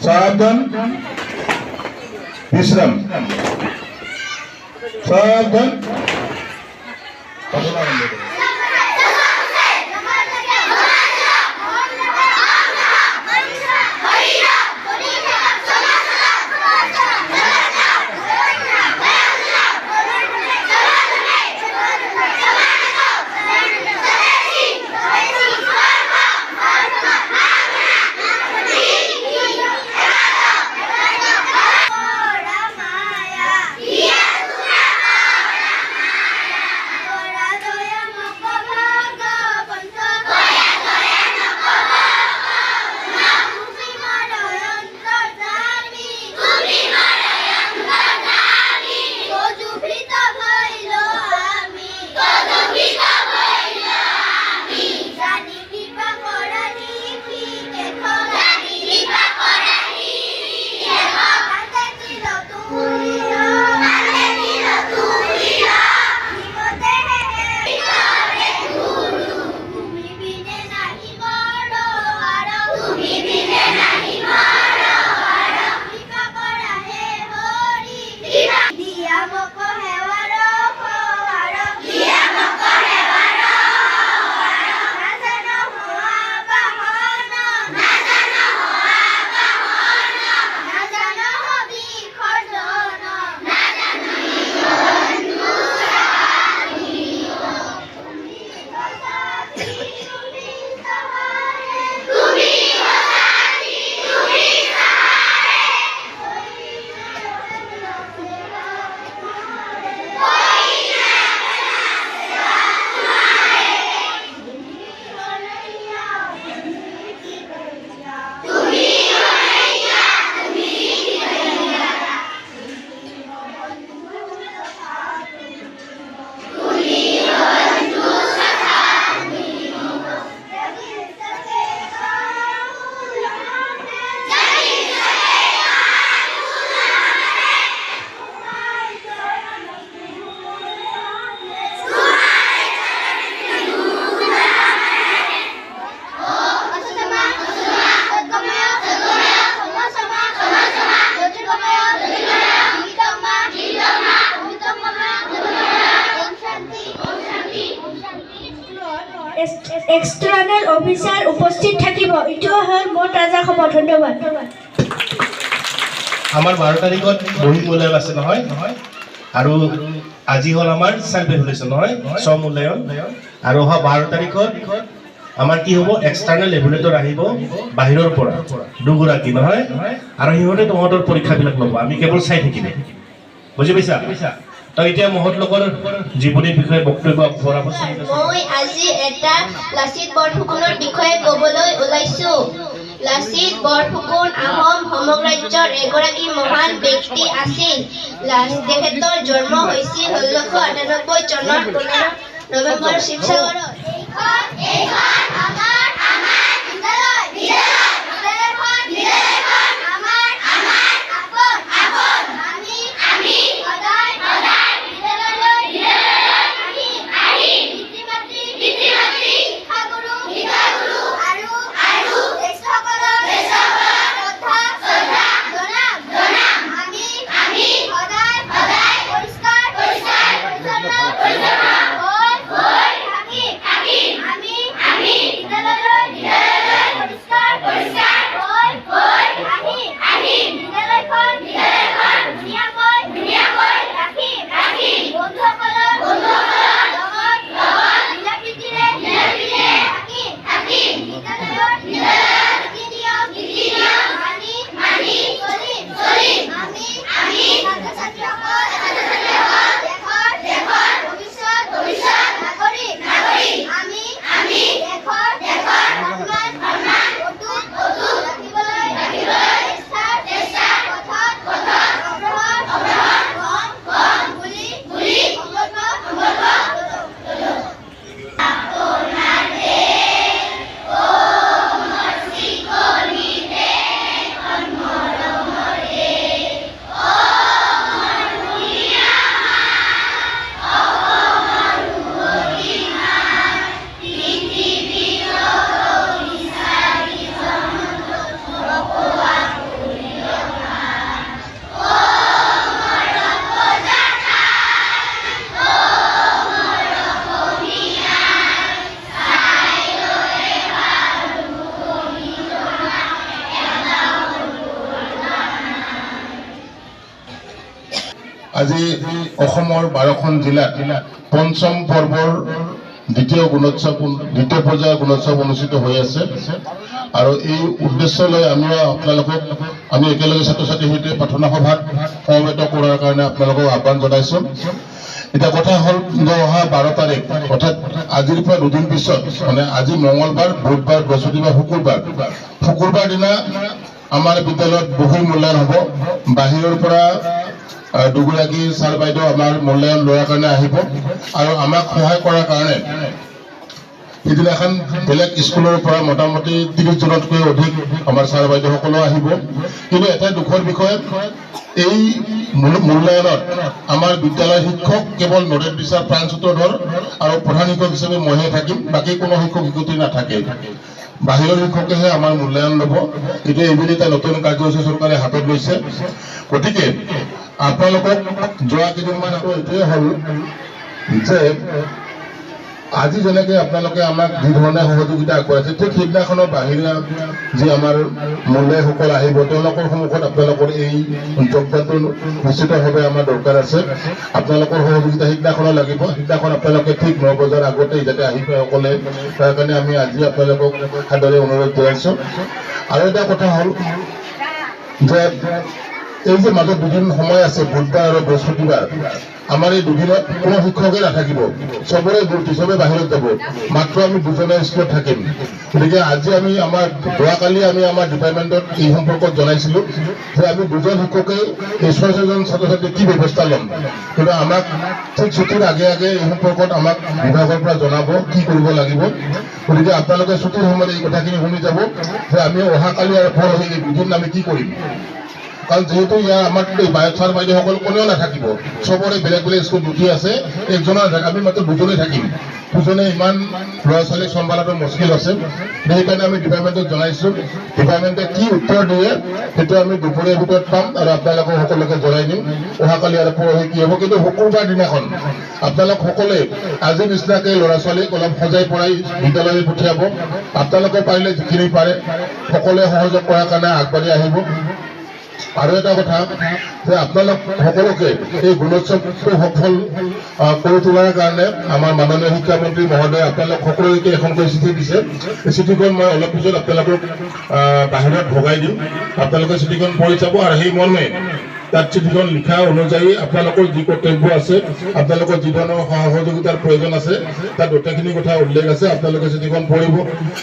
সাবধান বিশ্ৰাম সাবধান এক্সটাৰ্নাল অফিসাৰ উপস্থিত থাকিব ইটো হল মোৰ তাজা খবৰ ধন্যবাদ আমাৰ 12 তাৰিখত বহি মূল্যায়ন আছে নহয় আৰু আজি হল আমাৰ সেলফ ইভ্যালুয়েশন নহয় স্ব মূল্যায়ন আৰু 12 তাৰিখত আমাৰ কি হ'ব এক্সটাৰ্নাল ইভ্যালুয়েটৰ আহিব বাহিৰৰ পৰা দুগৰাকী নহয় আৰু সিহঁতে তোমাদেৰ পৰীক্ষাবিলাক ল'ব আমি কেৱল চাই থাকিম বুজি পাইছা তো এতিয়া মহৎ লোকৰ জীৱনীৰ বিষয়ে বক্তব্য আগবঢ়াব মই আজি এটা লাচিত বৰফুকনৰ বিষয়ে ক'বলৈ ওলাইছো লাচিত বৰফুকন আহোম সাম্ৰাজ্যৰ এগৰাকী মহান ব্যক্তি আছিল তেখেতৰ জন্ম হৈছিল 1698 চনৰ 15 নৱেম্বৰ শিৱসাগৰত আমি আজি অসমৰ 12খন জিলাত পঞ্চম পৰ্বৰ দ্বিতীয় পৰ্যায়ৰ গুণোৎসৱ অনুষ্ঠিত হৈ আছে আৰু এই উদ্দেশ্য লৈ আমি একেলগে ছাত্ৰ ছাত্ৰীৰ সৈতে প্ৰাৰ্থনা সভাত সমবেত কৰাৰ কাৰণে আপোনালোকক আহ্বান জনাইছো। এটা কথা হ'ল যে অহা 12 তাৰিখ অৰ্থাৎ আজিৰ পৰা দুদিন পিছত মানে আজি মঙলবাৰ, বুধবাৰ, বৃহস্পতিবাৰ, শুকুৰবাৰ দিনা আমাৰ বিদ্যালয়ত বহি মূল্যায়ন হ'ব। বাহিৰৰ পৰা দুগৰাকী ছাৰ বাইদেউ আমাৰ মূল্যায়ন লোৱাৰ কাৰণে আহিব আৰু আমাক সহায় কৰাৰ কাৰণে সিদিনাখন বেলেগ স্কুলৰ পৰা মোটামুটি 30 জনতকৈ অধিক আমাৰ ছাৰ বাইদেউসকলো আহিব। কিন্তু এটা দুখৰ বিষয়, এই মূল্যায়নত আমাৰ বিদ্যালয়ৰ শিক্ষক কেৱল নৰেশ বিশ্বাস, প্ৰাণচুত্ৰধৰ আৰু প্ৰধান শিক্ষক হিচাপে মইহে থাকিম, বাকী কোনো শিক্ষক শিক্ষয়িত্ৰী নাথাকে। বাহিৰৰ শিক্ষকেহে আমাৰ মূল্যায়ন ল'ব। এতিয়া এইবুলি এটা নতুন কাৰ্যসূচী চৰকাৰে হাতত লৈছে। গতিকে আপোনালোকক যোৱা কেইদিনমান আকৌ এইটোৱে হ'ল যে আজি যেনেকৈ আপোনালোকে আমাক যি ধৰণে সহযোগিতা আগবঢ়াইছে, ঠিক সেইদিনাখনৰ বাহিৰা যি আমাৰ মূল্যায়সকল আহিব তেওঁলোকৰ সন্মুখত আপোনালোকৰ এই যোগদানটো নিশ্চিতভাৱে আমাৰ দৰকাৰ আছে। আপোনালোকৰ সহযোগিতা সিদিনাখনো লাগিব। সিদিনাখন আপোনালোকে ঠিক 9 বজাৰ আগতে যাতে আহি পায় সকলে, তাৰ কাৰণে আমি আজি আপোনালোকক সাদৰে অনুৰোধ জনাইছোঁ। আৰু এটা কথা হ'ল যে এই যে মাজত দুদিন সময় আছে, বুধবাৰ আৰু বৃহস্পতিবাৰ, আমাৰ এই দুদিনত কোনো শিক্ষকে নাথাকিব, চবৰে ডিউটি, চবে বাহিৰত যাব, মাত্ৰ আমি দুজনে স্কুলত থাকিম। গতিকে আজি যোৱাকালি আমি আমাৰ ডিপাৰ্টমেণ্টত এই সম্পৰ্কত জনাইছিলোঁ যে আমি 2জন শিক্ষকে এই 6জন ছাত্ৰ ছাত্ৰীক কি ব্যৱস্থা ল'ম, কিন্তু আমাক ঠিক ছুটিৰ আগে আগে এই সম্পৰ্কত আমাক বিভাগৰ পৰা জনাব কি কৰিব লাগিব। গতিকে আপোনালোকে ছুটিৰ সময়ত এই কথাখিনি শুনি যাব যে আমি অহাকালি আৰু পৰহি এই 2 দিন আমি কি কৰিম। কাৰণ যেহেতু ইয়াৰ আমাৰ ছাৰ বাইদেউসকল কোনেও নাথাকিব, চবৰে বেলেগ বেলেগ স্কুল ডিউটি আছে, একজনৰ নাথাকে, আমি মাত্ৰ 2জনেই থাকিম। 2জনে ইমান ল'ৰা ছোৱালীক চম্ভালাটো মুস্কিল আছে। সেইকাৰণে আমি ডিপাৰ্টমেণ্টক জনাইছোঁ। ডিপাৰ্টমেণ্টে কি উত্তৰ দিয়ে সেইটো আমি দুপৰীয়াৰ ভিতৰত পাম আৰু আপোনালোকক সকলোকে জনাই দিম অহাকালি আৰু পৰহি কি হ'ব। কিন্তু শুকুৰবাৰ দিনাখন আপোনালোক সকলোৱে আজি নিচিনাকৈ ল'ৰা ছোৱালীক অলপ সজাই পৰাই বিদ্যালয়লৈ পঠিয়াব। আপোনালোকে পাৰিলে যিখিনি পাৰে সকলোৱে সহযোগ কৰাৰ কাৰণে আগবাঢ়ি আহিব। আৰু এটা কথা যে আপোনালোক সকলোকে এই গুণোৎসৱটো সফল কৰি তোলাৰ কাৰণে আমাৰ মাননীয় শিক্ষামন্ত্ৰী মহোদয়ে আপোনালোক সকলোকে এখনকৈ চিঠি দিছে। এই চিঠিখন মই অলপ পিছত আপোনালোকক বাহিৰত ভগাই দিম, আপোনালোকে চিঠিখন পঢ়ি চাব। আৰু সেই মৰ্মে তাত চিঠিখন লিখা অনুযায়ী আপোনালোকৰ যি কৰ্তব্য আছে, আপোনালোকৰ যি ধৰণৰ সহযোগিতাৰ প্ৰয়োজন আছে, তাত গোটেইখিনি কথা উল্লেখ আছে। আপোনালোকে চিঠিখন পঢ়িব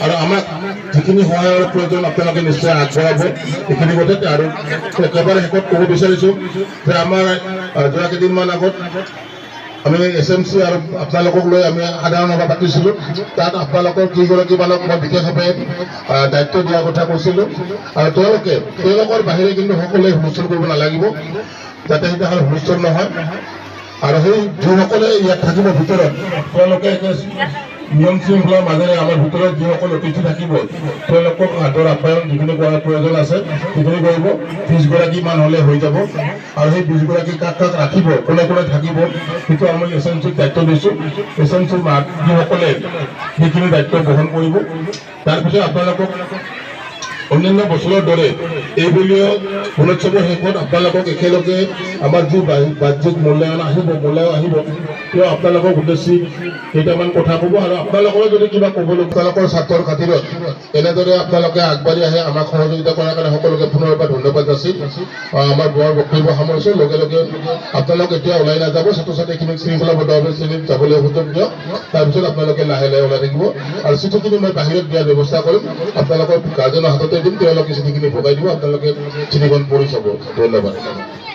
আৰু আমাক যিখিনি সহায়ৰ প্ৰয়োজন আপোনালোকে নিশ্চয় আগবঢ়াব এইখিনি কথাতে। আৰু একেবাৰে শেষত ক'ব বিচাৰিছোঁ যে আমাৰ যোৱা কেইদিনমান আগত আমি SMC আৰু আপোনালোকক লৈ আমি সাধাৰণ সভা পাতিছিলোঁ। তাত আপোনালোকৰ কেইগৰাকীমানক মই বিশেষভাৱে দায়িত্ব দিয়াৰ কথা কৈছিলোঁ। আৰু তেওঁলোকৰ বাহিৰে কিন্তু সকলোৱে হুলস্থুল কৰিব নালাগিব, যাতে সেইদিনাখন হুলস্থুল নহয়। আৰু সেই যিসকলে ইয়াত থাকিব ভিতৰত, তেওঁলোকে নিয়ম শৃংখলাৰ মাজেৰে আমাৰ ভিতৰত যিসকল অতিথি থাকিব তেওঁলোকক আদৰ আপ্যায়ন যিখিনি কৰাৰ প্ৰয়োজন আছে সেইখিনি কৰিব। 20 গৰাকীমান হ'লে হৈ যাব। আৰু সেই 20 গৰাকী কাক কাক ৰাখিব, কোনে কোনে থাকিব, সেইটো আমি SMCক দায়িত্ব দিছোঁ। SMCৰ যিসকলে সেইখিনি দায়িত্ব গ্ৰহণ কৰিব। তাৰপিছত আপোনালোকক অন্যান্য বছৰৰ দৰে এইবুলিও গুণোৎসৱৰ শেষত আপোনালোকক একেলগে আমাৰ যি বাহ্যিক মূল্যায়ন আহিব, তেওঁ আপোনালোকক উদ্দেশ্যি কেইটামান কথা ক'ব। আৰু আপোনালোকৰ যদি কিবা ক'বলৈ আপোনালোকৰ ছাত্ৰৰ খাতিৰত এনেদৰে আপোনালোকে আগবাঢ়ি আহে আমাক সহযোগিতা কৰাৰ কাৰণে সকলোকে পুনৰবাৰ ধন্যবাদ যাচি আমাৰ বৰ বক্তব্য সামৰিছোঁ। লগে লগে আপোনালোক এতিয়া ওলাই নাযাব, ছাত্ৰ ছাত্ৰীখিনিক শৃংখলাবদ্ধভাৱে শ্ৰেণীত যাবলৈ সুযোগ দিয়ক। তাৰপিছত আপোনালোকে লাহে লাহে ওলাই থাকিব। আৰু চিঠিখিনি মই বাহিৰত দিয়াৰ ব্যৱস্থা কৰিম, আপোনালোকৰ গাৰ্জেনৰ হাততে দিম, তেওঁলোকে চিঠিখিনি ভগাই দিব, আপোনালোকে চিঠিখন পঢ়ি চাব। ধন্যবাদ।